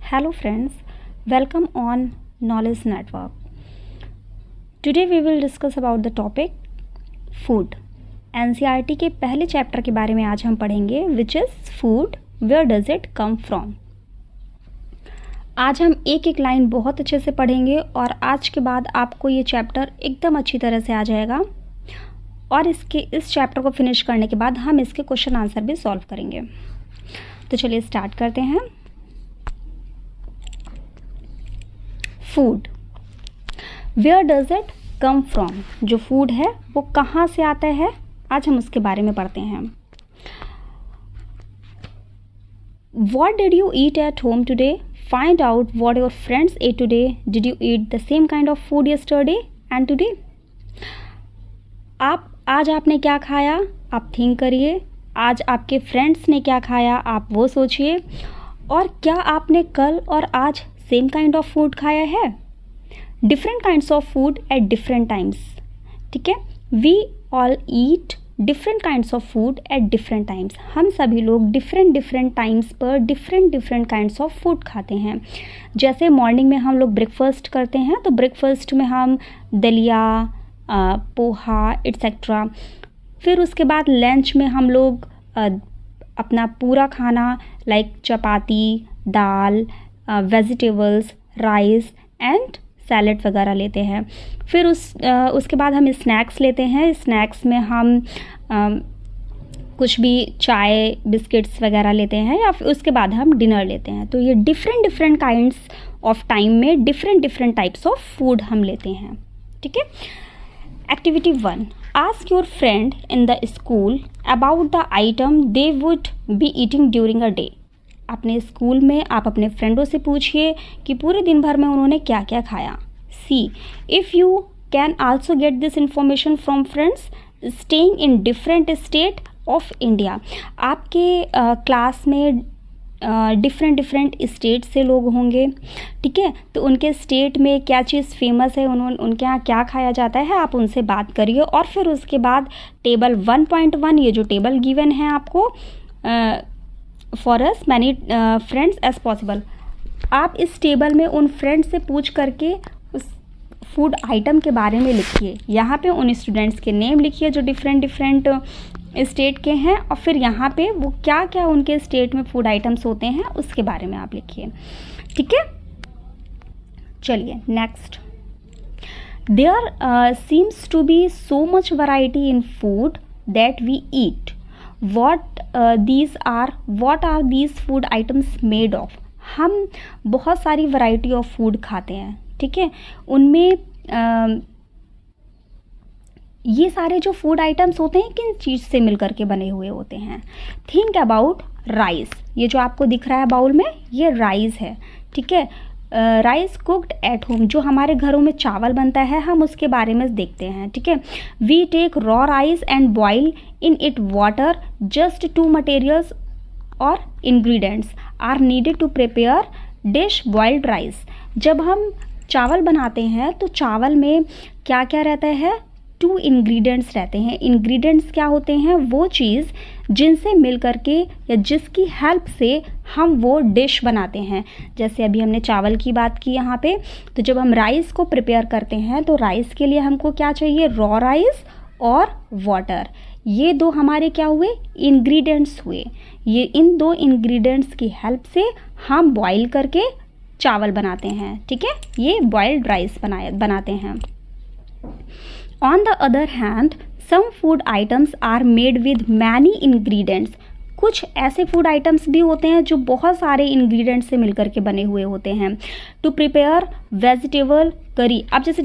Hello friends, welcome on Knowledge Network. Today we will discuss about the topic food. NCERT के पहले chapter के बारे में आज हम पढ़ेंगे which is food, where does it come from. आज हम एक एक लाइन बहुत अच्छे से पढ़ेंगे और आज के बाद आपको ये चैप्टर एकदम अच्छी तरह से आ जाएगा और इस चैप्टर को फिनिश करने के बाद हम इसके क्वेश्चन आंसर भी सॉल्व करेंगे. तो चलिए स्टार्ट करते हैं. Food, where does it come from. जो फूड है वो कहाँ से आता है, आज हम उसके बारे में पढ़ते हैं. What did you eat at home today? Find out what your friends ate today. Did you eat the same kind of food yesterday and today? आज आपने क्या खाया, आप थिंक करिए. आज आपके फ्रेंड्स ने क्या खाया, आप वो सोचिए. और क्या आपने कल और आज सेम काइंड ऑफ फूड खाया है. Different kinds of food at different times. ठीक है, we all eat different kinds of food at different times. हम सभी लोग डिफरेंट टाइम्स पर डिफरेंट काइंड्स ऑफ फूड खाते हैं. जैसे मॉर्निंग में हम लोग ब्रेकफास्ट करते हैं तो ब्रेकफास्ट में हम दलिया, पोहा एट्सेट्रा. फिर उसके बाद लंच में हम लोग अपना पूरा खाना like chapati, dal, vegetables, rice and salad वगैरह लेते हैं. फिर उसके बाद हम स्नैक्स लेते हैं. स्नैक्स में हम कुछ भी चाय, बिस्किट्स वगैरह लेते हैं या फिर उसके बाद हम डिनर लेते हैं. तो ये डिफरेंट काइंड्स ऑफ टाइम में डिफरेंट टाइप्स ऑफ फूड हम लेते हैं. ठीक है. Activity 1, ask your friend in the school about the item they would be eating during a day. अपने स्कूल में आप अपने फ्रेंडों से पूछिए कि पूरे दिन भर में उन्होंने क्या क्या खाया. सी if you can also get this information from friends staying in different state of India. आपके क्लास में डिफरेंट स्टेट से लोग होंगे. ठीक है, तो उनके स्टेट में क्या चीज़ फेमस है, उनके यहाँ क्या खाया जाता है, आप उनसे बात करिए. और फिर उसके बाद टेबल 1.1, ये जो टेबल गिवन है आपको, for as many friends as possible. आप इस टेबल में उन फ्रेंड से पूछ करके उस फूड आइटम के बारे में लिखिए. यहाँ पे उन स्टूडेंट्स के नेम लिखिए जो डिफरेंट स्टेट के हैं और फिर यहाँ पे वो क्या क्या उनके स्टेट में फूड आइटम्स होते हैं उसके बारे में आप लिखिए. ठीक है, चलिए next. There seems to be so much variety in food that we eat. what are these food items made of. हम बहुत सारी वैरायटी ऑफ फूड खाते हैं. ठीक है, उनमें ये सारे जो फूड आइटम्स होते हैं किन चीज़ से मिलकर के बने हुए होते हैं. Think about rice. ये जो आपको दिख रहा है बाउल में, ये राइस है. ठीक है, राइस कुक्ड एट होम. जो हमारे घरों में चावल बनता है हम उसके बारे में देखते हैं. ठीक है, we take raw rice and boil in it water. Just 2 materials और ingredients are needed to prepare dish boiled rice. जब हम चावल बनाते हैं तो चावल में क्या क्या रहता है, 2 इंग्रेडिएंट्स रहते हैं. इंग्रेडिएंट्स क्या होते हैं, वो चीज़ जिनसे मिल करके या जिसकी हेल्प से हम वो डिश बनाते हैं. जैसे अभी हमने चावल की बात की यहाँ पे, तो जब हम राइस को प्रिपेयर करते हैं तो राइस के लिए हमको क्या चाहिए, रॉ राइस और वाटर. ये 2 हमारे क्या हुए, इंग्रेडिएंट्स हुए. ये इन 2 इंग्रेडिएंट्स की हेल्प से हम बॉईल करके चावल बनाते हैं. ठीक है, ये बॉइल्ड राइस बनाते हैं. On the other hand, some food items are made with many ingredients. कुछ ऐसे फूड आइटम्स भी होते हैं जो बहुत सारे इंग्रेडिएंट्स से मिलकर के बने हुए होते हैं. To prepare vegetable curry. अब जैसे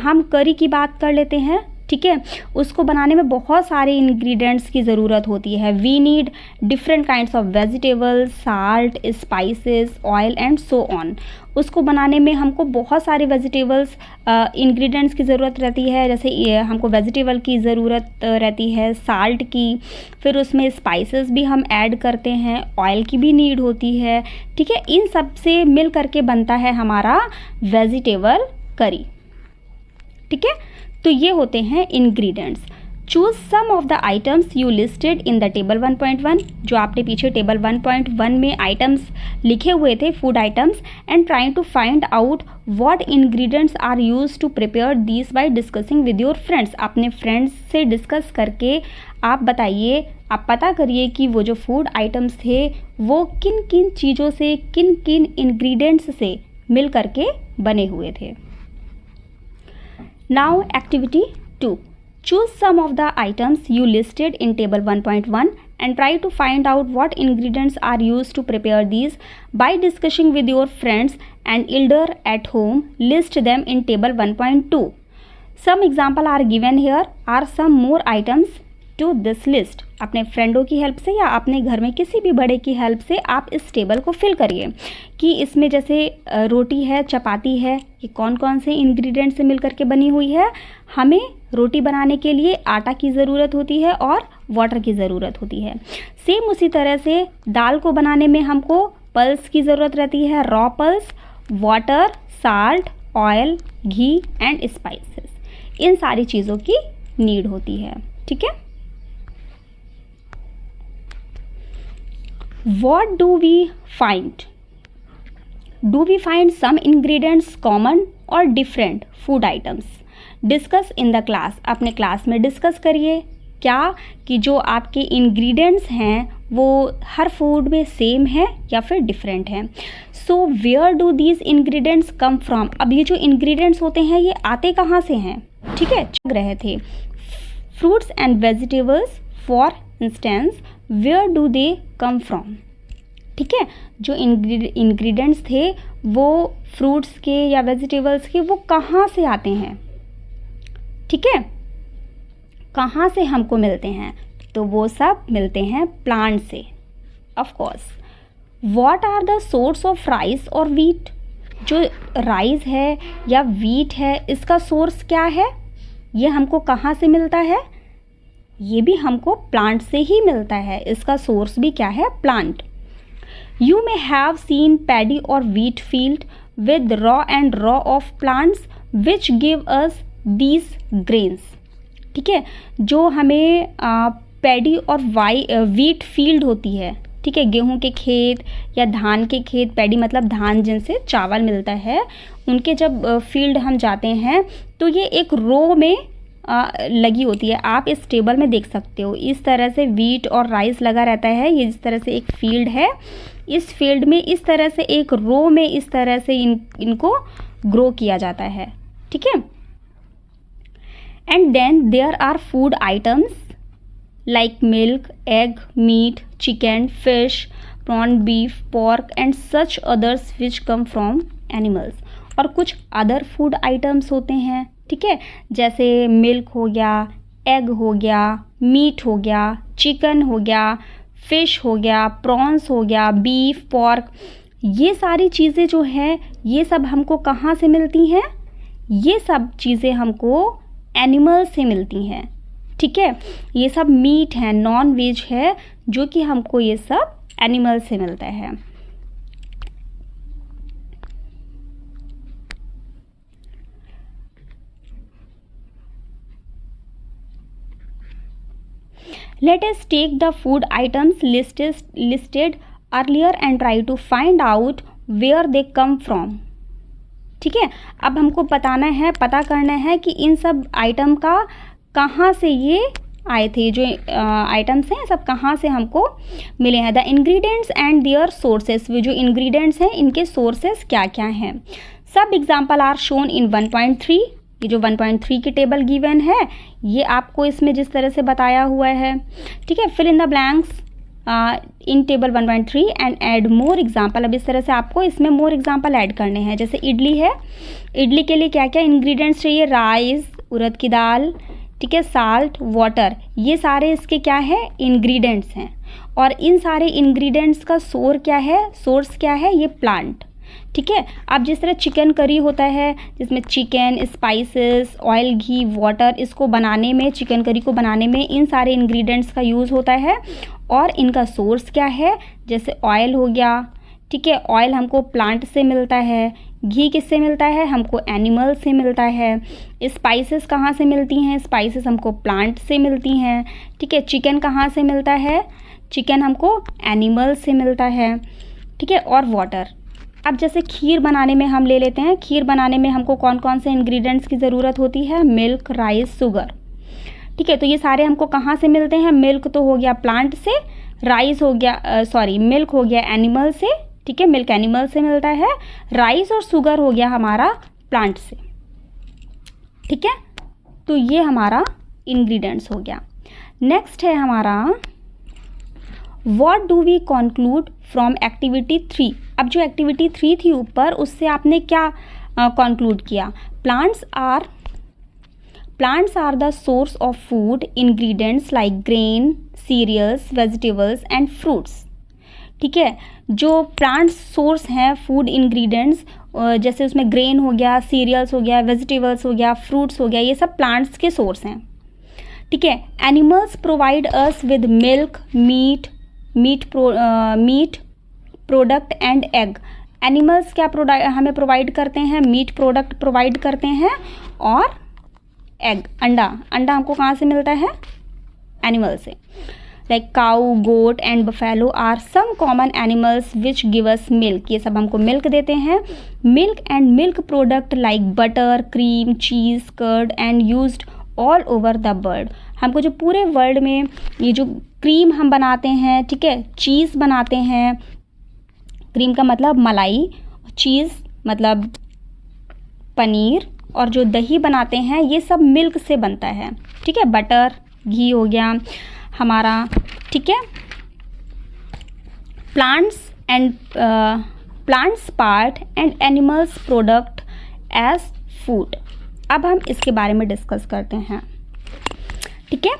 हम करी की बात कर लेते हैं. ठीक है, उसको बनाने में बहुत सारे इंग्रेडिएंट्स की ज़रूरत होती है. We need different kinds of vegetables, salt, spices, oil and so on. उसको बनाने में हमको बहुत सारे वेजिटेबल्स इंग्रेडिएंट्स की ज़रूरत रहती है. जैसे हमको वेजिटेबल की ज़रूरत रहती है, साल्ट की, फिर उसमें स्पाइसेस भी हम ऐड करते हैं, ऑयल की भी नीड होती है. ठीक है, इन सब से मिल करके बनता है हमारा वेजिटेबल करी. ठीक है, तो ये होते हैं ingredients. Choose some of the items you listed in the table 1.1, जो आपने पीछे टेबल 1.1 में आइटम्स लिखे हुए थे, food items, and trying to find out what ingredients are use to prepare this by discussing with your friends. अपने friends से discuss करके आप बताइए, आप पता करिए कि वो जो फूड आइटम्स थे वो किन किन चीज़ों से, किन किन इंग्रेडिएंट्स से मिल करके बने हुए थे। Now activity 2, choose some of the items you listed in table 1.1 and try to find out what ingredients are used to prepare these by discussing with your friends and elder at home. List them in table 1.2. Some examples are given here. Are some more items to this list? अपने फ्रेंडों की help से या अपने घर में किसी भी बड़े की हेल्प से आप इस टेबल को फिल करिए कि इसमें जैसे रोटी है, चपाती है, ये कौन कौन से इंग्रेडिएंट से मिल करके बनी हुई है। हमें रोटी बनाने के लिए आटा की ज़रूरत होती है और वाटर की ज़रूरत होती है। सेम उसी तरह से दाल को बनाने में हमको पल्स की ज़रूरत रहती है, raw pulse, water, salt, oil, ghee and spices. इन सारी चीज़ों की नीड होती है। ठीक है। What do we find? Do we find some ingredients common or different food items? Discuss in the class. अपने क्लास में डिस्कस करिए क्या कि जो आपके इंग्रेडिएंट्स हैं वो हर फूड में सेम है या फिर डिफरेंट है। So where do these ingredients come from? अब ये जो इंग्रेडिएंट्स होते हैं ये आते कहाँ से हैं? ठीक है, चल रहे थे। Fruits and vegetables for instance, where do they come from? ठीक है, जो इंग्रेडिएंट्स थे वो फ्रूट्स के या वेजिटेबल्स के वो कहाँ से आते हैं? ठीक है, कहाँ से हमको मिलते हैं? तो वो सब मिलते हैं प्लांट से, of course. What are the source of rice और वीट? जो राइस है या वीट है इसका सोर्स क्या है? ये हमको कहाँ से मिलता है? ये भी हमको प्लांट से ही मिलता है। इसका सोर्स भी क्या है? Plant. You may have seen paddy और wheat field with row and row of plants which give us these grains. ठीक है, जो हमें पैडी और वीट फील्ड होती है, ठीक है, गेहूं के खेत या धान के खेत, पैडी मतलब धान जिनसे चावल मिलता है, उनके जब फील्ड हम जाते हैं तो ये एक रो में लगी होती है। आप इस टेबल में देख सकते हो इस तरह से वीट और राइस लगा रहता है। ये जिस तरह से एक फील्ड है, इस फील्ड में इस तरह से एक रो में इस तरह से इनको ग्रो किया जाता है। ठीक है, and then there are food items like milk, egg, meat, chicken, fish, prawn, beef, pork and such others which come from animals. और कुछ अदर फूड आइटम्स होते हैं, ठीक है, जैसे मिल्क हो गया, एग हो गया, मीट हो गया, चिकन हो गया, फिश हो गया, प्रॉन्स हो गया, बीफ, पोर्क। ये सारी चीज़ें जो है ये सब हमको कहाँ से मिलती हैं? ये सब चीज़ें हमको एनिमल से मिलती हैं। ठीक है, ये सब मीट है, नॉन वेज है, जो कि हमको ये सब एनिमल से मिलता है। Let us take the food items listed earlier and try to find out where they come from. ठीक है, अब हमको पता करना है कि इन सब आइटम का कहाँ से ये आए थे। जो आइटम्स हैं सब कहाँ से हमको मिले हैं। The ingredients and their sources, जो इंग्रेडिएंट्स हैं इनके सोर्सेस क्या क्या हैं। सब एग्जाम्पल आर शोन इन 1.3। ये जो 1.3 की टेबल गिवन है ये आपको इसमें जिस तरह से बताया हुआ है। ठीक है, fill in the blanks in table 1.3 and add more example. अब इस तरह से आपको इसमें मोर एग्जाम्पल ऐड करने हैं। जैसे इडली है, इडली के लिए क्या क्या इंग्रेडिएंट्स चाहिए? राइस, उड़द की दाल, ठीक है, साल्ट, वाटर, ये सारे इसके क्या है? इंग्रेडिएंट्स हैं। और इन सारे इंग्रेडिएंट्स का सोर्स क्या है? ये प्लांट। ठीक है, अब जिस तरह चिकन करी होता है जिसमें चिकन, स्पाइसेस, ऑयल, घी, वाटर, इसको बनाने में, चिकन करी को बनाने में इन सारे इंग्रेडिएंट्स का यूज़ होता है। और इनका सोर्स क्या है? जैसे ऑयल हो गया, ठीक है। ऑयल हमको प्लांट से मिलता है। घी किससे मिलता है? हमको एनिमल से मिलता है। स्पाइसेस कहाँ से मिलती हैं? स्पाइसेस हमको प्लांट से मिलती हैं। ठीक है। चिकन कहाँ से मिलता है? चिकन हमको एनिमल से मिलता है। ठीक है। और वाटर। अब जैसे खीर बनाने में हम ले लेते हैं, खीर बनाने में हमको कौन कौन से इंग्रेडिएंट्स की ज़रूरत होती है? Milk, rice, sugar. ठीक है। तो ये सारे हमको कहाँ से मिलते हैं? मिल्क तो हो गया प्लांट से, राइस हो गया मिल्क हो गया एनिमल से। ठीक है। मिल्क एनिमल से मिलता है। राइस और शुगर हो गया हमारा प्लांट से। ठीक है। तो ये हमारा इंग्रेडिएंट्स हो गया। नेक्स्ट है हमारा what do we conclude from activity 3। अब जो एक्टिविटी 3 थी ऊपर, उससे आपने क्या कंक्लूड किया? Plants are the source of food ingredients like grain, cereals, vegetables and fruits. ठीक है। जो प्लांट्स सोर्स हैं फूड इंग्रेडिएंट्स, जैसे उसमें ग्रेन हो गया, सीरियल्स हो गया, वेजिटेबल्स हो गया, फ्रूट्स हो गया, ये सब प्लांट्स के सोर्स हैं। ठीक है। Animals provide us with milk, meat product and egg. Animals क्या हमें प्रोवाइड करते हैं? मीट प्रोडक्ट प्रोवाइड करते हैं और एग, अंडा हमको कहाँ से मिलता है? एनिमल से। Like cow, goat and buffalo are some common animals which give us milk. ये सब हमको मिल्क देते हैं। Milk and milk product like butter, cream, cheese, curd and used all over the world. हमको जो पूरे वर्ल्ड में ये जो क्रीम हम बनाते हैं, ठीक है, चीज़ बनाते हैं, क्रीम का मतलब मलाई, चीज़ मतलब पनीर, और जो दही बनाते हैं ये सब मिल्क से बनता है। ठीक है। बटर, घी हो गया हमारा। ठीक है। Plants part and animals product as food. अब हम इसके बारे में डिस्कस करते हैं। ठीक है।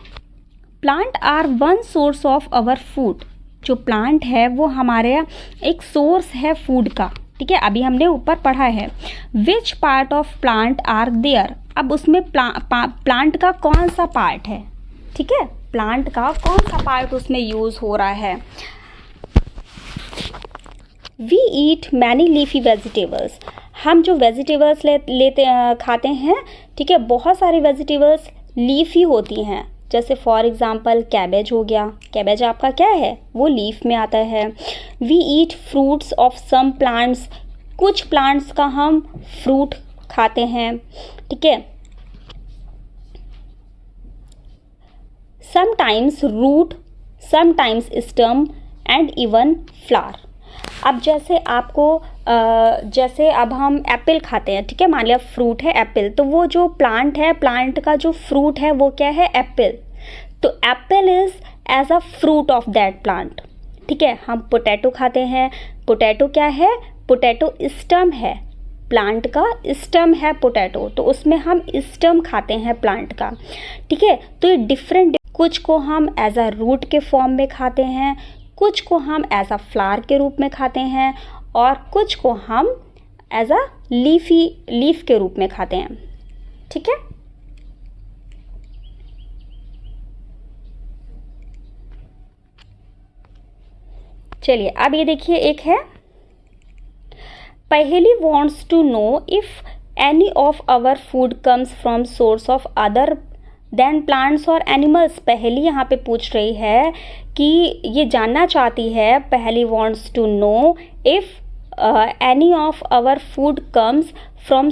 Plant are one source of our food. जो प्लांट है वो हमारे एक सोर्स है फूड का। ठीक है। अभी हमने ऊपर पढ़ा है which part of plant are there. अब उसमें प्लांट का कौन सा पार्ट है? ठीक है। प्लांट का कौन सा पार्ट उसमें यूज हो रहा है? We eat many leafy vegetables. हम जो वेजिटेबल्स खाते हैं, ठीक है, बहुत सारी वेजिटेबल्स लीफी होती हैं। जैसे फॉर एग्जांपल कैबेज हो गया। कैबेज आपका क्या है? वो लीफ में आता है। We eat fruits of some plants. कुछ प्लांट्स का हम फ्रूट खाते हैं। ठीक है। Sometimes root, sometimes stem and even flower. अब जैसे आपको जैसे अब हम एप्पल खाते हैं, ठीक है, मान लिया फ्रूट है एप्पल, तो वो जो प्लांट है, प्लांट का जो फ्रूट है वो क्या है? एप्पल। तो apple is as a fruit of that plant. ठीक है। हम पोटैटो खाते हैं। पोटैटो क्या है? पोटैटो स्टेम है, प्लांट का स्टेम है पोटैटो, तो उसमें हम स्टेम खाते हैं प्लांट का। ठीक है। तो ये डिफरेंट, कुछ को हम एज अ रूट के फॉर्म में खाते हैं, कुछ को हम एज अ फ्लावर के रूप में खाते हैं, और कुछ को हम एज अ लीफ के रूप में खाते हैं। ठीक है। चलिए अब ये देखिए, एक है पहेली wants to know if any of our food comes from source of other than plants or animals। पहेली यहाँ पे पूछ रही है कि ये जानना चाहती है, पहेली wants to know if any of our food comes from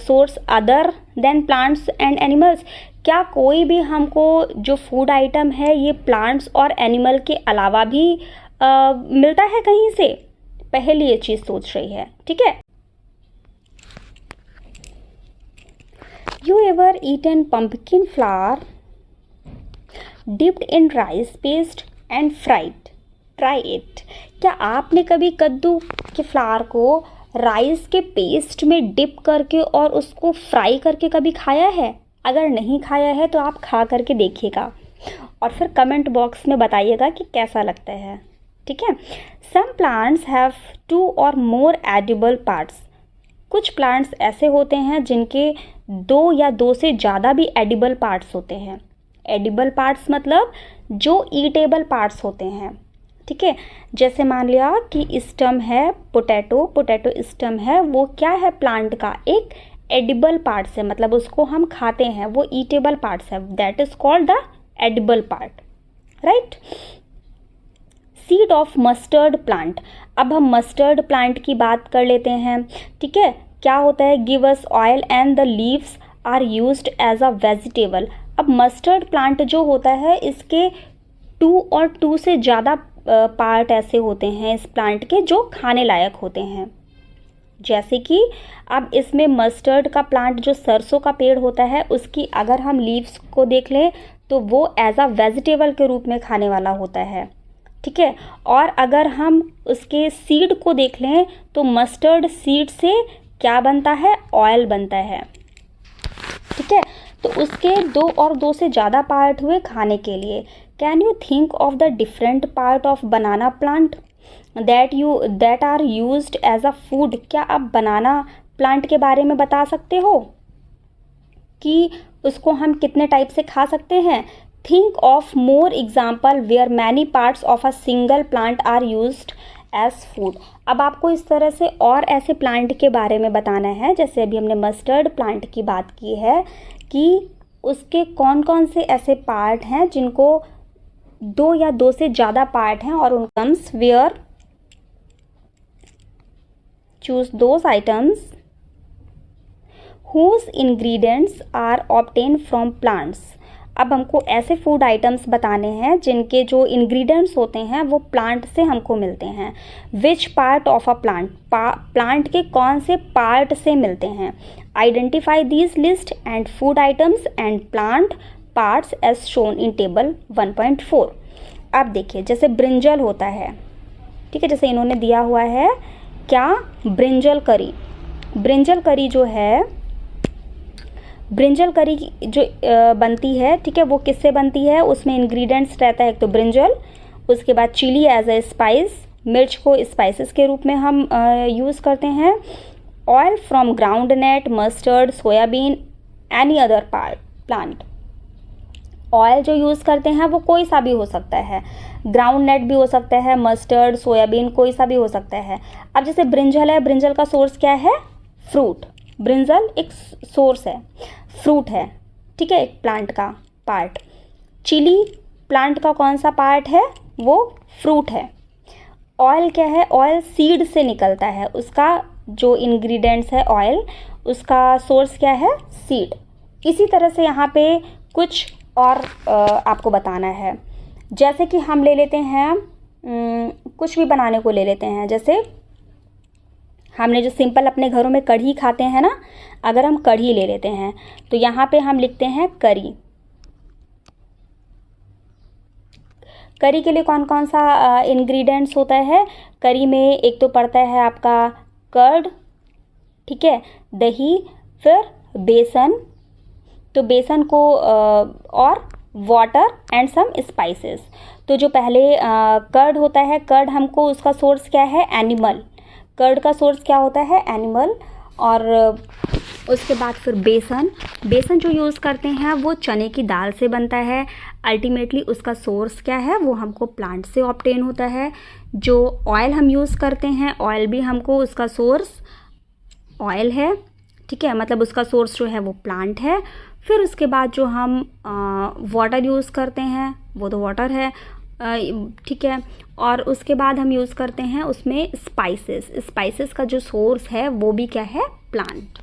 source other than plants and animals। क्या कोई भी हमको जो फूड आइटम है ये प्लांट्स और एनिमल के अलावा भी मिलता है कहीं से? पहले ये चीज सोच रही है। ठीक है। You ever eaten pumpkin flower dipped in rice paste and fried? Try it. क्या आपने कभी कद्दू के फ्लावर को राइस के पेस्ट में डिप करके और उसको फ्राई करके कभी खाया है? अगर नहीं खाया है तो आप खा करके देखिएगा और फिर कमेंट बॉक्स में बताइएगा कि कैसा लगता है। ठीक है। Some plants have 2 or more edible parts. कुछ प्लांट्स ऐसे होते हैं जिनके 2 या 2 से ज़्यादा भी एडिबल पार्ट्स होते हैं। एडिबल पार्ट्स मतलब जो ईटेबल पार्ट्स होते हैं। ठीक है, जैसे मान लिया कि स्टम है पोटैटो, पोटैटो स्टम है, वो क्या है प्लांट का एक एडिबल पार्ट्स है, मतलब उसको हम खाते हैं, वो ईटेबल पार्ट्स है, that is called the edible part, right. Seed of mustard plant, अब हम मस्टर्ड प्लांट की बात कर लेते हैं, ठीक है। क्या होता है, give us oil and the leaves are used as a vegetable. अब मस्टर्ड प्लांट जो होता है इसके 2 से ज़्यादा पार्ट ऐसे होते हैं इस प्लांट के जो खाने लायक होते हैं। जैसे कि अब इसमें मस्टर्ड का प्लांट जो सरसों का पेड़ होता है उसकी अगर हम लीव्स को देख लें तो वो एज अ वेजिटेबल के रूप में खाने वाला होता है, ठीक है। और अगर हम उसके सीड को देख लें तो मस्टर्ड सीड से क्या बनता है, ऑयल बनता है, ठीक है। तो उसके 2 से ज़्यादा पार्ट हुए खाने के लिए। Can you think of the different part of banana plant that are used as a food. क्या आप बनाना प्लांट के बारे में बता सकते हो कि उसको हम कितने टाइप से खा सकते हैं। Think of more example where many parts of a single plant are used as food. अब आपको इस तरह से और ऐसे प्लांट के बारे में बताना है, जैसे अभी हमने मस्टर्ड प्लांट की बात की है कि उसके कौन कौन से ऐसे पार्ट हैं जिनको 2 या 2 से ज़्यादा पार्ट हैं, और उन comes where choose those items whose ingredients are obtained from plants। अब हमको ऐसे फूड आइटम्स बताने हैं जिनके जो इंग्रेडिएंट्स होते हैं वो प्लांट से हमको मिलते हैं। Which part of a plant, plant के कौन से पार्ट से मिलते हैं। Identify these list and food items and plant parts as shown in table 1.4। अब देखिए जैसे ब्रिंजल होता है, ठीक है, जैसे इन्होंने दिया हुआ है क्या, ब्रिंजल करी। ब्रिंजल करी जो है, ब्रिंजल करी जो बनती है, ठीक है, वो किससे बनती है, उसमें इंग्रेडिएंट्स रहता है एक तो ब्रिंजल, उसके बाद चिली एज ए स्पाइस, मिर्च को स्पाइसेस के रूप में हम यूज़ करते हैं। Oil from groundnut, mustard, soyabean, any other plant. Oil जो यूज़ करते हैं वो कोई सा भी हो सकता है, ग्राउंड नट भी हो सकता है, मस्टर्ड, सोयाबीन, कोई सा भी हो सकता है। अब जैसे ब्रिंजल है, ब्रिंजल का सोर्स क्या है, फ्रूट। ब्रिंजल एक सोर्स है, फ्रूट है, ठीक है, एक प्लांट का पार्ट। चिली प्लांट का कौन सा पार्ट है, वो फ्रूट है। ऑयल क्या है, ऑयल सीड से निकलता है, उसका जो इंग्रेडिएंट्स है ऑयल, उसका सोर्स क्या है, सीड। इसी तरह से यहाँ पे कुछ और आपको बताना है, जैसे कि हम ले लेते हैं कुछ भी बनाने को ले लेते हैं, जैसे हमने जो सिंपल अपने घरों में कढ़ी खाते हैं ना, अगर हम कढ़ी ले लेते हैं तो यहाँ पे हम लिखते हैं करी। करी के लिए कौन कौन सा इंग्रेडिएंट्स होता है, करी में एक तो पड़ता है आपका कर्ड, ठीक है, दही, फिर बेसन, तो बेसन को और वाटर एंड सम स्पाइसेस। तो जो पहले कर्ड होता है, कर्ड हमको उसका सोर्स क्या है, एनिमल। कर्ड का सोर्स क्या होता है, एनिमल। और उसके बाद फिर बेसन, बेसन जो यूज़ करते हैं वो चने की दाल से बनता है। अल्टीमेटली उसका सोर्स क्या है, वो हमको प्लांट से ऑब्टेन होता है। जो ऑयल हम यूज़ करते हैं, ऑयल भी हमको उसका सोर्स ऑयल है, ठीक है, मतलब उसका सोर्स जो है वो प्लांट है। फिर उसके बाद जो हम वाटर यूज़ करते हैं वो तो वाटर है, ठीक है। और उसके बाद हम यूज़ करते हैं उसमें स्पाइसेस, स्पाइसेस का जो सोर्स है वो भी क्या है, प्लांट,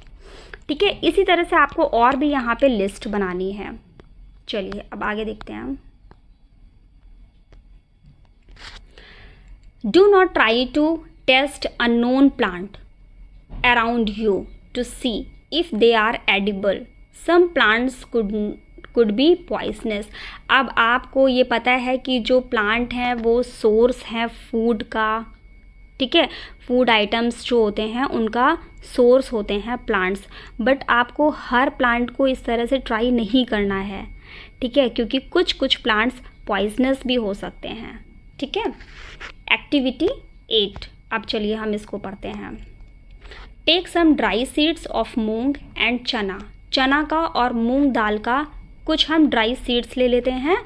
ठीक है। इसी तरह से आपको और भी यहाँ पे लिस्ट बनानी है। चलिए अब आगे देखते हैं हम। Do not try to taste unknown plant around you to see if they are edible, some plants could be poisonous. अब आपको ये पता है कि जो प्लांट हैं वो सोर्स है फूड का, ठीक है, फूड आइटम्स जो होते हैं उनका सोर्स होते हैं प्लांट्स। बट आपको हर प्लांट को इस तरह से ट्राई नहीं करना है, ठीक है, क्योंकि कुछ कुछ प्लांट्स पॉइजनस भी हो सकते हैं, ठीक है। एक्टिविटी 8, अब चलिए हम इसको पढ़ते हैं। Take some dry seeds of moong and chana, चना का और मूंग दाल का कुछ हम ड्राई सीड्स ले लेते हैं,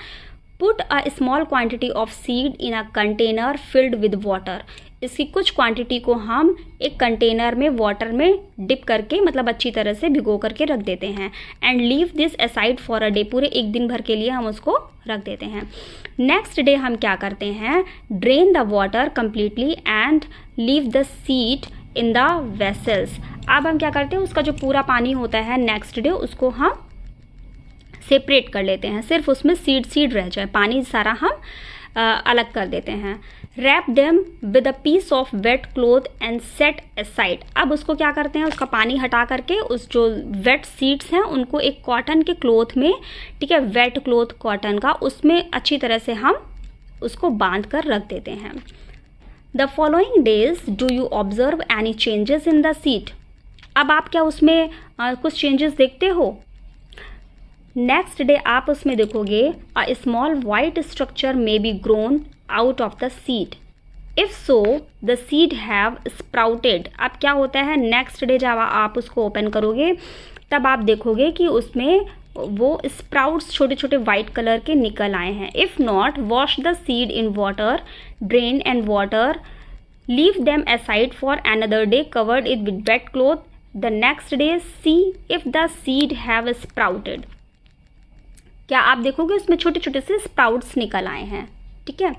put a small quantity of seed in a container filled with water. इसकी कुछ क्वांटिटी को हम एक कंटेनर में वाटर में डिप करके मतलब अच्छी तरह से भिगो करके रख देते हैं। And leave this aside for a day, पूरे एक दिन भर के लिए हम उसको रख देते हैं। नेक्स्ट डे हम क्या करते हैं, drain the water completely and leave the seed in the vessels. अब हम क्या करते हैं, उसका जो पूरा पानी होता है नेक्स्ट डे उसको हम सेपरेट कर लेते हैं, सिर्फ उसमें सीड रह जाए, पानी सारा हम अलग कर देते हैं। Wrap them with a piece of wet cloth and set aside. अब उसको क्या करते हैं, उसका पानी हटा करके उस जो वेट सीड्स हैं उनको एक कॉटन के क्लोथ में, ठीक है, वेट क्लोथ कॉटन का, उसमें अच्छी तरह से हम उसको बांध कर रख देते हैं। The following days do you observe any changes in the seed. अब आप क्या उसमें कुछ चेंजेस देखते हो। नेक्स्ट डे आप उसमें देखोगे a small white structure may be grown out of the seed. If so the seed have sprouted. अब क्या होता है, नेक्स्ट डे जब आप उसको ओपन करोगे तब आप देखोगे कि उसमें वो स्प्राउट्स छोटे छोटे वाइट कलर के निकल आए हैं। If not, wash the seed in water, drain and water, leave them aside for another day, covered it with weight cloth. The next day see if the seed have sprouted. क्या आप देखोगे उसमें छोटे छोटे से स्प्राउट्स निकल आए हैं, ठीक है।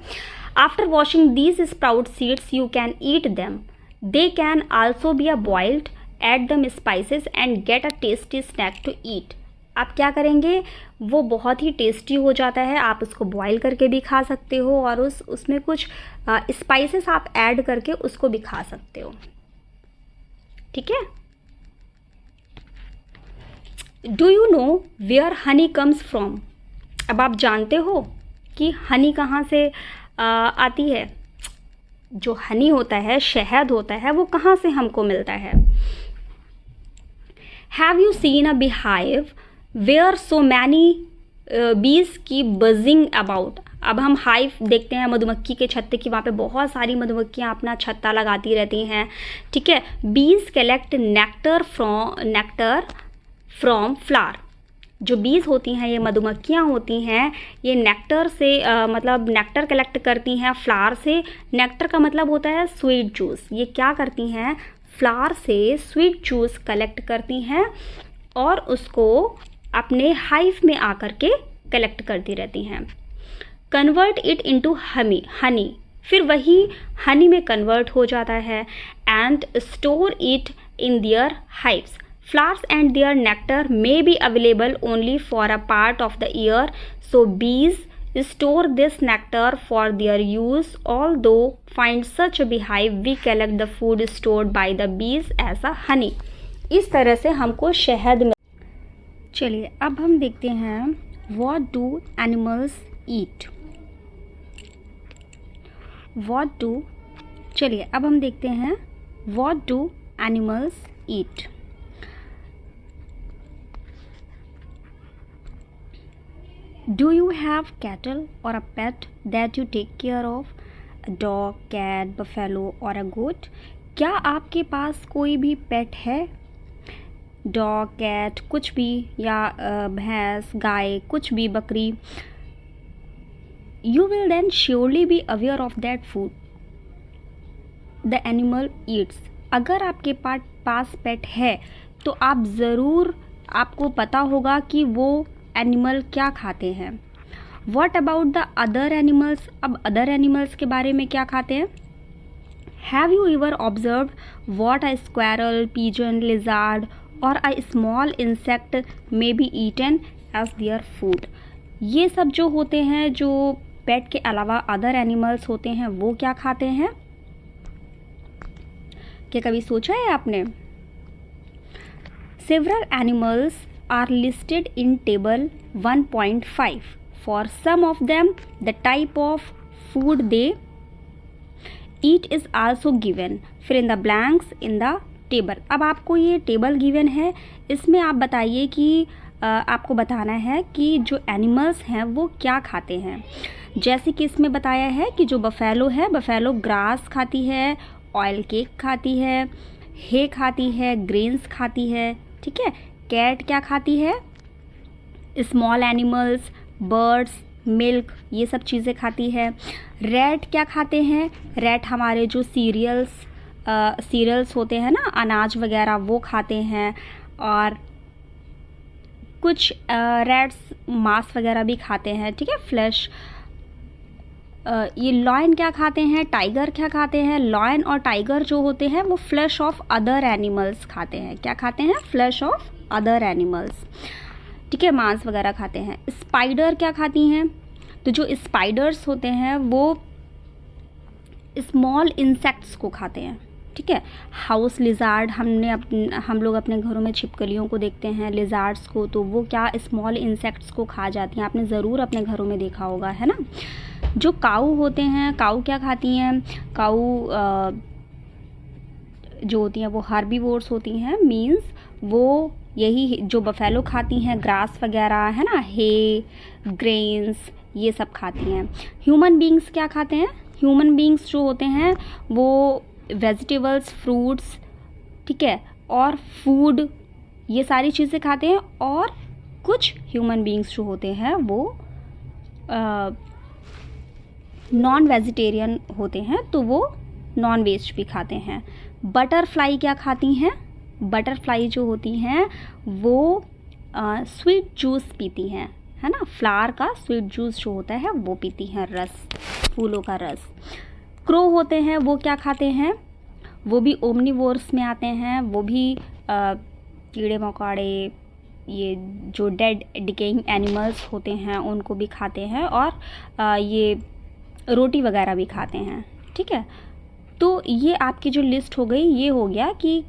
After washing these sprout seeds you can eat them. They can also be a boiled, add them spices and get a tasty snack to eat. आप क्या करेंगे, वो बहुत ही टेस्टी हो जाता है, आप उसको बॉईल करके भी खा सकते हो और उसमें कुछ स्पाइसेस आप ऐड करके उसको भी खा सकते हो, ठीक है। Do you know where honey comes from. अब आप जानते हो कि हनी कहाँ से आती है। जो हनी होता है, शहद होता है, वो कहाँ से हमको मिलता है। Have you seen a beehive where so many bees keep buzzing about. अब हम हाइव देखते हैं मधुमक्खी के छत्ते की, वहाँ पे बहुत सारी मधुमक्खियाँ अपना छत्ता लगाती रहती हैं, ठीक है। बीज कलेक्ट नेक्टर फ्रॉम फ्लावर। जो बीज होती हैं, ये मधुमक्खियाँ होती हैं, ये नेक्टर से मतलब नेक्टर कलेक्ट करती हैं फ्लावर से। नेक्टर का मतलब होता है स्वीट जूस। ये क्या करती हैं, फ्लावर से स्वीट जूस कलेक्ट करती हैं और उसको अपने हाइव में आकर के कलेक्ट करती रहती हैं। कन्वर्ट इट इनटू हनी, फिर वही हनी में कन्वर्ट हो जाता है। And store it in their hives. Flowers and their nectar may be available only for a part of the year, so bees store this nectar for their use. Although find such a beehive, we collect the food stored by the bees as a honey. इस तरह से हमको शहद में। चलिए अब हम देखते हैं what do animals eat. चलिए अब हम देखते हैं what do animals eat. Do you have cattle or a pet that you take care of? A dog, cat, buffalo or a goat? क्या आपके पास कोई भी पेट है, डॉग, कैट, कुछ भी, या भैंस, गाय, कुछ भी, बकरी। You will then surely be aware of that food the animal eats. अगर आपके पास पेट है तो आप ज़रूर, आपको पता होगा कि वो एनिमल क्या खाते हैं। What about the other animals. अब अदर एनिमल्स के बारे में क्या खाते हैं। Have you ever observe what a squirrel, pigeon, lizard और a small insect may be eaten as their food. ये सब जो होते हैं, जो पेट के अलावा अदर एनिमल्स होते हैं, वो क्या खाते हैं। क्या कभी सोचा है आपने। Several animals are listed in table 1.5. For some of them, the type of food they eat is also given. Fill in the blanks in the table. अब आपको ये टेबल गिवन है, इसमें आप बताइए कि आपको बताना है कि जो एनिमल्स हैं वो क्या खाते हैं। जैसे कि इसमें बताया है कि जो बफेलो है, बफेलो ग्रास खाती है, ऑयल केक खाती है, हे खाती है, ग्रेन्स खाती है, ठीक है। कैट क्या खाती है, स्मॉल एनिमल्स, बर्ड्स, मिल्क, ये सब चीज़ें खाती है। रैट क्या खाते हैं? रैट हमारे जो सीरियल्स होते हैं ना, अनाज वगैरह, वो खाते हैं। और कुछ रैट्स मांस वगैरह भी खाते हैं, ठीक है, फ्लैश। ये लॉयन क्या खाते हैं? टाइगर क्या खाते हैं? लॉयन और टाइगर जो होते हैं वो फ्लैश ऑफ अदर एनिमल्स खाते हैं। क्या खाते हैं? फ्लैश ऑफ अदर एनिमल्स, ठीक है, मांस वगैरह खाते हैं। स्पाइडर क्या खाती हैं? तो जो स्पाइडर्स होते हैं वो स्मॉल इंसेक्ट्स को खाते हैं, ठीक है। हाउस लिजार्ड, हम लोग अपने घरों में छिपकलियों को देखते हैं, लिजार्ड्स को, तो वो क्या स्मॉल इंसेक्ट्स को खा जाती हैं। आपने ज़रूर अपने घरों में देखा होगा, है ना। जो काऊ होते हैं, काऊ क्या खाती हैं? काऊ जो होती हैं वो हार्बीवोर्स होती हैं, मीन्स वो यही जो बफेलो खाती हैं, ग्रास वगैरह, है ना, हे, ग्रेन्स, ये सब खाती हैं। ह्यूमन बींग्स क्या खाते हैं? ह्यूमन बींग्स जो होते हैं वो वेजिटेबल्स, फ्रूट्स, ठीक है, और फूड, ये सारी चीज़ें खाते हैं। और कुछ ह्यूमन बींग्स जो होते हैं वो नॉन वेजिटेरियन होते हैं, तो वो नॉन वेज भी खाते हैं। बटरफ्लाई क्या खाती हैं? बटरफ्लाई जो होती हैं वो स्वीट जूस पीती हैं, है ना, फ्लावर का स्वीट जूस जो होता है वो पीती हैं, रस, फूलों का रस। क्रो होते हैं, वो क्या खाते हैं? वो भी ओमनिवोर्स में आते हैं, वो भी कीड़े मकोड़े, ये जो डेड डिकेइंग एनिमल्स होते हैं उनको भी खाते हैं, और ये रोटी वगैरह भी खाते हैं, ठीक है। तो ये आपकी जो लिस्ट हो गई, ये हो गया कि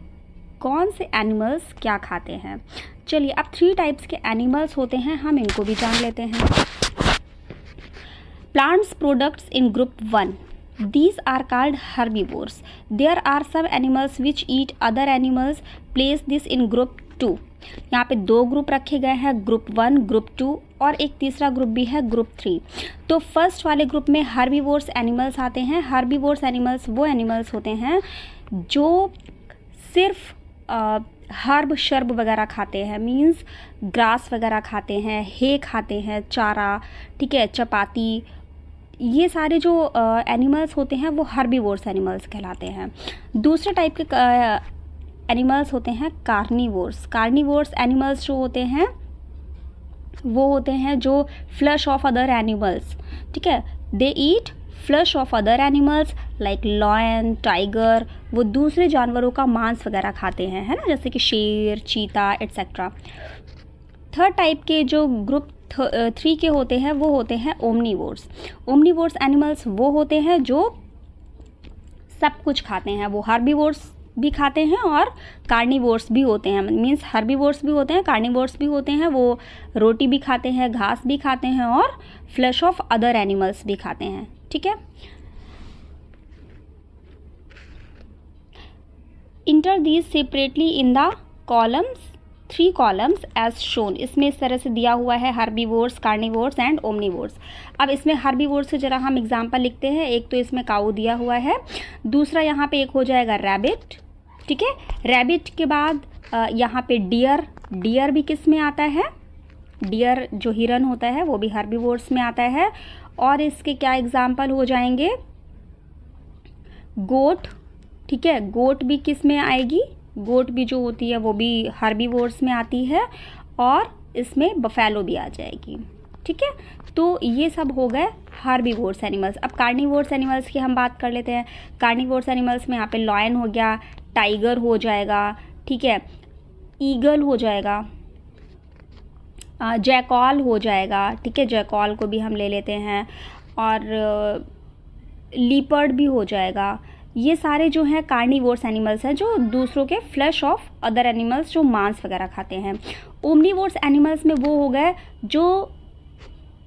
कौन से एनिमल्स क्या खाते हैं। चलिए अब 3 टाइप्स के एनिमल्स होते हैं, हम इनको भी जान लेते हैं। Plants products in group 1, these are called herbivores. There are some animals which eat other animals. Place this in group 2. यहाँ पे 2 ग्रुप रखे गए हैं, ग्रुप 1, ग्रुप 2, और एक तीसरा ग्रुप भी है, ग्रुप 3। तो फर्स्ट वाले ग्रुप में हर्बीवोर्स एनिमल्स आते हैं। हर्बीवोर्स एनिमल्स वो एनिमल्स होते हैं जो सिर्फ हर्ब शर्ब वगैरह खाते हैं, मीन्स ग्रास वगैरह खाते हैं, हे खाते हैं, चारा, ठीक है, चपाती, ये सारे जो एनिमल्स होते हैं वो हर्बीवोर्स एनिमल्स कहलाते हैं। दूसरे टाइप के एनिमल्स होते हैं कार्निवोर्स। कार्निवोर्स एनिमल्स जो होते हैं वो होते हैं जो फ्लैश ऑफ अदर एनिमल्स, ठीक है, they eat flesh of other animals like lion, tiger, वो दूसरे जानवरों का मांस वगैरह खाते हैं, है ना, जैसे कि शेर, चीता, एट्सेट्रा। थर्ड टाइप के जो ग्रुप 3 के होते हैं वो होते हैं ओमनिवोर्स। ओमनिवोर्स एनिमल्स वो होते हैं जो सब कुछ खाते हैं, वो हर्बीवोर्स भी खाते हैं और कार्निवोर्स भी होते हैं, मीन्स हर्बीवोर्स भी होते हैं, कार्निवोर्स भी होते हैं, वो रोटी भी खाते हैं, घास भी खाते हैं, और फ्लैश ऑफ अदर एनिमल्स भी खाते हैं, ठीक है। Enter these separately in the columns, 3 columns as shown. इसमें इस तरह से दिया हुआ है हर्बीवोर्स, कार्निवोर्स एंड ओमनिवोर्स। अब इसमें हर्बीवोर्स से जरा हम एग्जांपल लिखते हैं। एक तो इसमें काऊ दिया हुआ है, दूसरा यहाँ पे एक हो जाएगा रैबिट, ठीक है। रैबिट के बाद यहाँ पे डियर, डियर भी किस में आता है? डियर जो हिरन होता है वो भी हर्बीवोर्स में आता है। और इसके क्या एग्जाम्पल हो जाएंगे? गोट, ठीक है, गोट भी किस में आएगी? गोट भी जो होती है वो भी हर्बीवोर्स में आती है, और इसमें बफेलो भी आ जाएगी, ठीक है। तो ये सब हो गए हर्बीवोर्स एनिमल्स। अब कार्निवोर्स एनिमल्स की हम बात कर लेते हैं। कार्निवोर्स एनिमल्स में यहाँ पे लॉयन हो गया, टाइगर हो जाएगा, ठीक है, ईगल हो जाएगा, जैकॉल हो जाएगा, ठीक है, जैकॉल को भी हम ले लेते हैं, और लीपर्ड भी हो जाएगा। ये सारे जो हैं कार्निवोर्स एनिमल्स हैं जो दूसरों के फ्लैश ऑफ अदर एनिमल्स जो मांस वगैरह खाते हैं। ओमनिवोर्स एनिमल्स में वो हो गए जो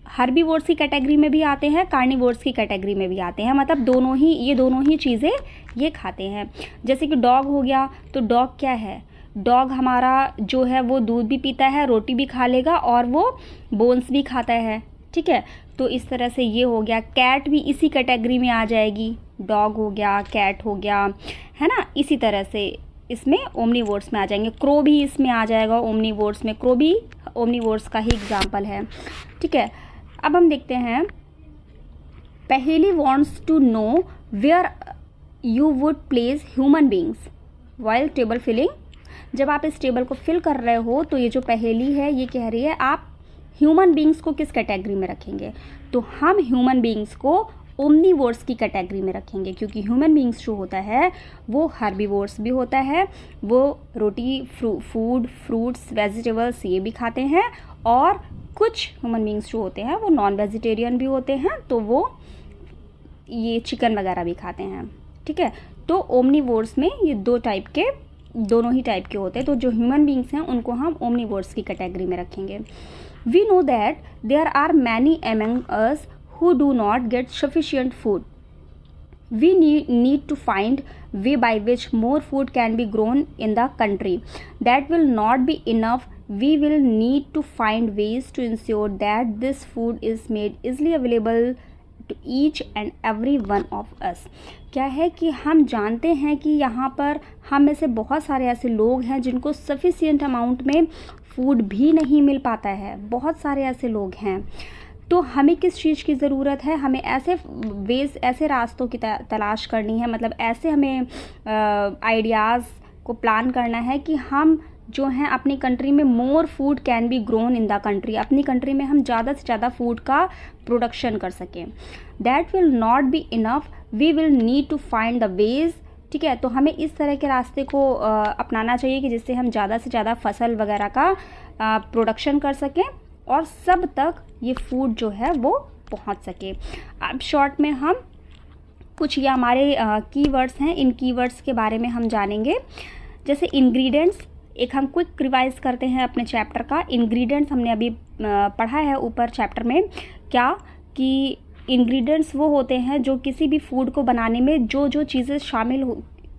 हर्बीवोर्स की कैटेगरी में भी आते हैं, कार्निवोर्स की कैटेगरी में भी आते हैं, मतलब दोनों ही चीज़ें ये खाते हैं। जैसे कि डॉग हो गया, तो डॉग क्या है? डॉग हमारा जो है वो दूध भी पीता है, रोटी भी खा लेगा, और वो बोन्स भी खाता है, ठीक है। तो इस तरह से ये हो गया। कैट भी इसी कैटेगरी में आ जाएगी, डॉग हो गया, कैट हो गया, है ना, इसी तरह से इसमें ओमनिवोर्स में आ जाएंगे। क्रो भी इसमें आ जाएगा ओमनिवोर्स में, क्रो भी ओमनिवोर्स का ही एग्जाम्पल है, ठीक है। अब हम देखते हैं, Paheli wants to know where you would place human beings while table filling. जब आप इस टेबल को फिल कर रहे हो तो ये जो पहेली है ये कह रही है आप ह्यूमन बींग्स को किस कैटेगरी में रखेंगे। तो हम ह्यूमन बींग्स को ओमनीवोर्स की कैटेगरी में रखेंगे, क्योंकि ह्यूमन बींग्स जो होता है वो हर्बीवोर्स भी होता है, वो रोटी, फूड, फ्रूट्स, वेजिटेबल्स ये भी खाते हैं, और कुछ ह्यूमन बींग्स जो होते हैं वो नॉन वेजिटेरियन भी होते हैं, तो वो ये चिकन वगैरह भी खाते हैं। ठीक है, तो ओमनीवोर्स में ये दोनों ही टाइप के होते हैं। तो जो ह्यूमन बींग्स हैं उनको हम ओमनीवोर्स की कैटेगरी में रखेंगे। We know that there are many among us who do not get sufficient food. We need to find way by which more food can be grown in the country. That will not be enough. We will need to find ways to ensure that this food is made easily available to each and every one of us. क्या है कि हम जानते हैं कि यहाँ पर हम में से बहुत सारे ऐसे लोग हैं जिनको सफिशिएंट अमाउंट में फूड भी नहीं मिल पाता है। बहुत सारे ऐसे लोग हैं। तो हमें किस चीज़ की ज़रूरत है, हमें ऐसे रास्तों की तलाश करनी है, मतलब ऐसे हमें आइडियाज़ को प्लान करना है कि हम जो हैं अपनी कंट्री में more food can be grown in the country, अपनी कंट्री में हम ज़्यादा से ज़्यादा फूड का प्रोडक्शन कर सकें। That will not be enough, we will need to find the ways. ठीक है, तो हमें इस तरह के रास्ते को अपनाना चाहिए कि जिससे हम ज़्यादा से ज़्यादा फसल वगैरह का प्रोडक्शन कर सकें और सब तक ये फूड जो है वो पहुंच सके। अब शॉर्ट में हम कुछ ये हमारे कीवर्ड्स हैं, इन कीवर्ड्स के बारे में हम जानेंगे। जैसे इंग्रेडिएंट्स, एक हम क्विक रिवाइज करते हैं अपने चैप्टर का। इंग्रेडिएंट्स हमने अभी पढ़ा है ऊपर चैप्टर में, क्या कि इंग्रेडिएंट्स वो होते हैं जो किसी भी फूड को बनाने में जो चीज़ें शामिल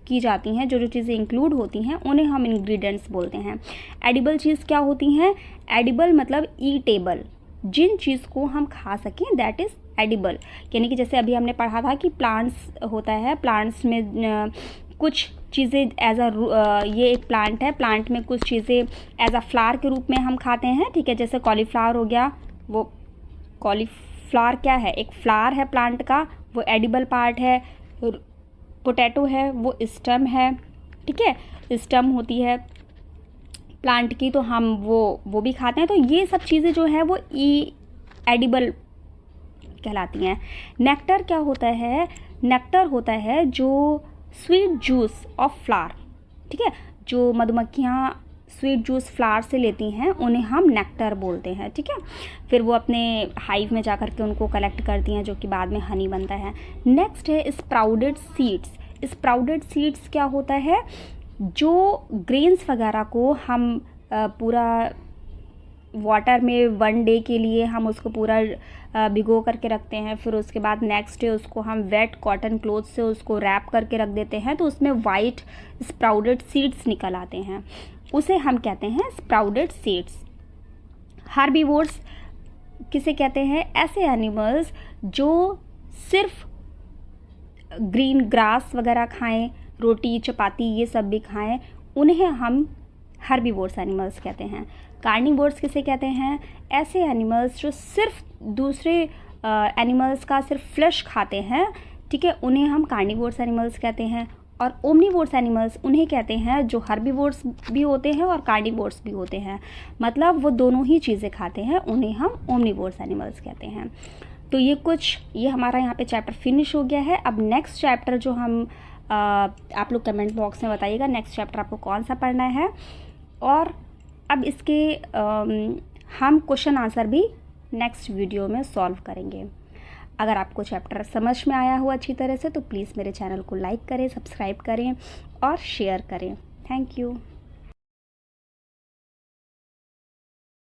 की जाती हैं, जो चीज़ें इंक्लूड होती हैं उन्हें हम इंग्रेडिएंट्स बोलते हैं। एडिबल चीज़ क्या होती हैं? एडिबल मतलब ईटेबल, जिन चीज़ को हम खा सकें दैट इज़ एडिबल। यानी कि जैसे अभी हमने पढ़ा था कि प्लांट्स होता है, प्लांट्स में कुछ चीज़ें ये एक प्लांट है, प्लांट में कुछ चीज़ें एज अ फ्लावर के रूप में हम खाते हैं। ठीक है, जैसे कॉलीफ्लावर हो गया, वो कॉलीफ्लावर क्या है? एक फ्लावर है प्लांट का, वो एडिबल पार्ट है। पोटैटो है वो स्टेम है। ठीक है, स्टेम होती है प्लांट की, तो हम वो भी खाते हैं। तो ये सब चीज़ें जो है वो एडिबल कहलाती हैं। नेक्टर क्या होता है? नेक्टर होता है जो स्वीट जूस ऑफ फ्लावर। ठीक है, जो मधुमक्खियाँ स्वीट जूस फ्लावर से लेती हैं उन्हें हम नेक्टर बोलते हैं। ठीक है, फिर वो अपने हाइव में जाकर के उनको कलेक्ट करती हैं जो कि बाद में हनी बनता है। नेक्स्ट है स्प्राउडेड सीड्स। स्प्राउडेड सीड्स क्या होता है? जो ग्रेन्स वगैरह को हम पूरा वाटर में 1 डे के लिए हम उसको पूरा भिगो करके रखते हैं, फिर उसके बाद नेक्स्ट डे उसको हम वेट कॉटन क्लोथ से उसको रैप करके रख देते हैं, तो उसमें वाइट स्प्राउडेड सीड्स निकल आते हैं, उसे हम कहते हैं स्प्राउडेड सीड्स। हर्बीवोर्स किसे कहते हैं? ऐसे एनिमल्स जो सिर्फ ग्रीन ग्रास वगैरह खाएं, रोटी चपाती ये सब भी खाएं, उन्हें हम हर्बीवोर्स एनिमल्स कहते हैं। कार्निवोर्स किसे कहते हैं? ऐसे एनिमल्स जो सिर्फ दूसरे एनिमल्स का सिर्फ फ्लैश खाते हैं। ठीक है, उन्हें हम कार्निवोर्स एनिमल्स कहते हैं। और ओमनीवोर्स एनिमल्स उन्हें कहते हैं जो हर्बीवोर्स भी होते हैं और कार्निवोर्स भी होते हैं, मतलब वो दोनों ही चीज़ें खाते हैं, उन्हें हम ओमनीवोर्स एनिमल्स कहते हैं। तो ये हमारा यहाँ पे चैप्टर फिनिश हो गया है। अब नेक्स्ट चैप्टर जो हम आप लोग कमेंट बॉक्स में बताइएगा नेक्स्ट चैप्टर आपको कौन सा पढ़ना है, और अब इसके हम क्वेश्चन आंसर भी नेक्स्ट वीडियो में सॉल्व करेंगे। अगर आपको चैप्टर समझ में आया हो अच्छी तरह से तो प्लीज़ मेरे चैनल को लाइक करें, सब्सक्राइब करें और शेयर करें। Thank you.